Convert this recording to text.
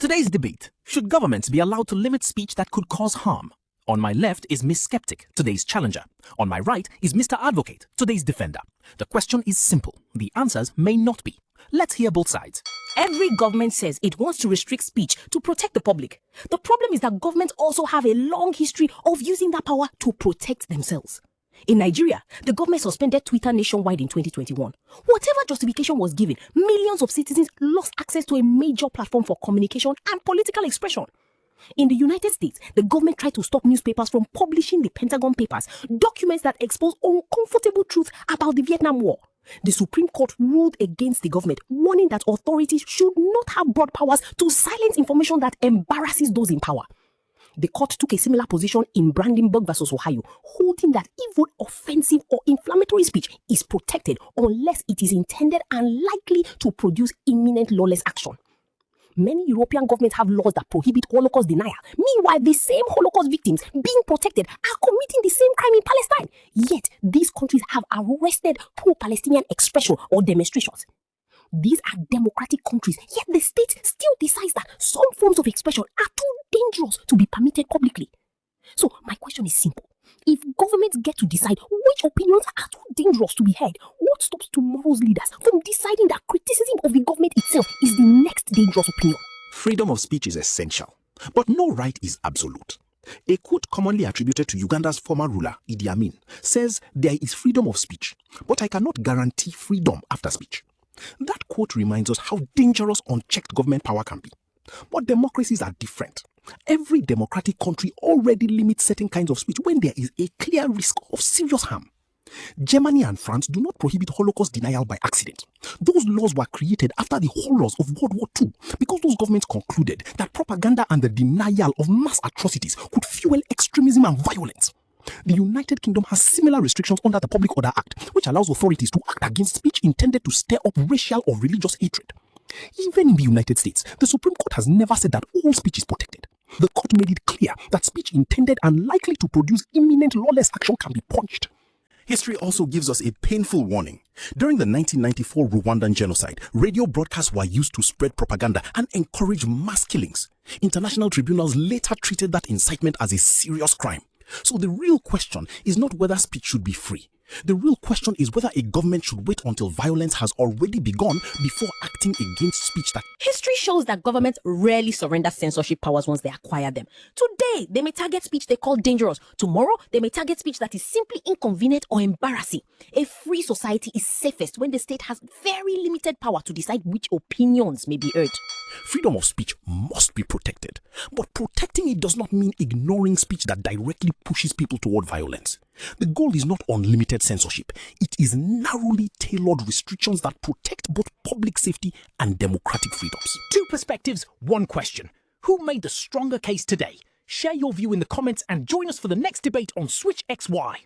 Today's debate: should governments be allowed to limit speech that could cause harm? On my left is Miss Skeptic, today's challenger. On my right is Mr. Advocate, today's defender. The question is simple. The answers may not be. Let's hear both sides. Every government says it wants to restrict speech to protect the public. The problem is that governments also have a long history of using that power to protect themselves. In Nigeria, the government suspended Twitter nationwide in 2021. Whatever justification was given, millions of citizens lost access to a major platform for communication and political expression. In the United States, the government tried to stop newspapers from publishing the Pentagon Papers, documents that expose uncomfortable truths about the Vietnam War. The Supreme Court ruled against the government, warning that authorities should not have broad powers to silence information that embarrasses those in power. The court took a similar position in Brandenburg versus Ohio, holding that even offensive or inflammatory speech is protected unless it is intended and likely to produce imminent lawless action. Many European governments have laws that prohibit Holocaust denial. Meanwhile, the same Holocaust victims being protected are committing the same crime in Palestine. Yet, these countries have arrested pro-Palestinian expression or demonstrations. These are democratic countries, yet the state still decides that some forms of expression are too dangerous to be permitted publicly. So, my question is simple. If governments get to decide which opinions are too dangerous to be heard, what stops tomorrow's leaders from deciding that criticism of the government itself is the next dangerous opinion? Freedom of speech is essential, but no right is absolute. A quote commonly attributed to Uganda's former ruler, Idi Amin, says there is freedom of speech, but I cannot guarantee freedom after speech. That quote reminds us how dangerous unchecked government power can be. But democracies are different. Every democratic country already limits certain kinds of speech when there is a clear risk of serious harm. Germany and France do not prohibit Holocaust denial by accident. Those laws were created after the horrors of World War II because those governments concluded that propaganda and the denial of mass atrocities could fuel extremism and violence. The United Kingdom has similar restrictions under the Public Order Act, which allows authorities to act against speech intended to stir up racial or religious hatred. Even in the United States, the Supreme Court has never said that all speech is protected. The court made it clear that speech intended and likely to produce imminent lawless action can be punished. History also gives us a painful warning. During the 1994 Rwandan genocide, radio broadcasts were used to spread propaganda and encourage mass killings. International tribunals later treated that incitement as a serious crime. So the real question is not whether speech should be free. The real question is whether a government should wait until violence has already begun before acting against speech that... History shows that governments rarely surrender censorship powers once they acquire them. Today, they may target speech they call dangerous. Tomorrow, they may target speech that is simply inconvenient or embarrassing. A free society is safest when the state has very limited power to decide which opinions may be heard. Freedom of speech must be protected, but protecting it does not mean ignoring speech that directly pushes people toward violence. The goal is not unlimited censorship. It is narrowly tailored restrictions that protect both public safety and democratic freedoms. Two perspectives, one question. Who made the stronger case today? Share your view in the comments and join us for the next debate on SwitchXY.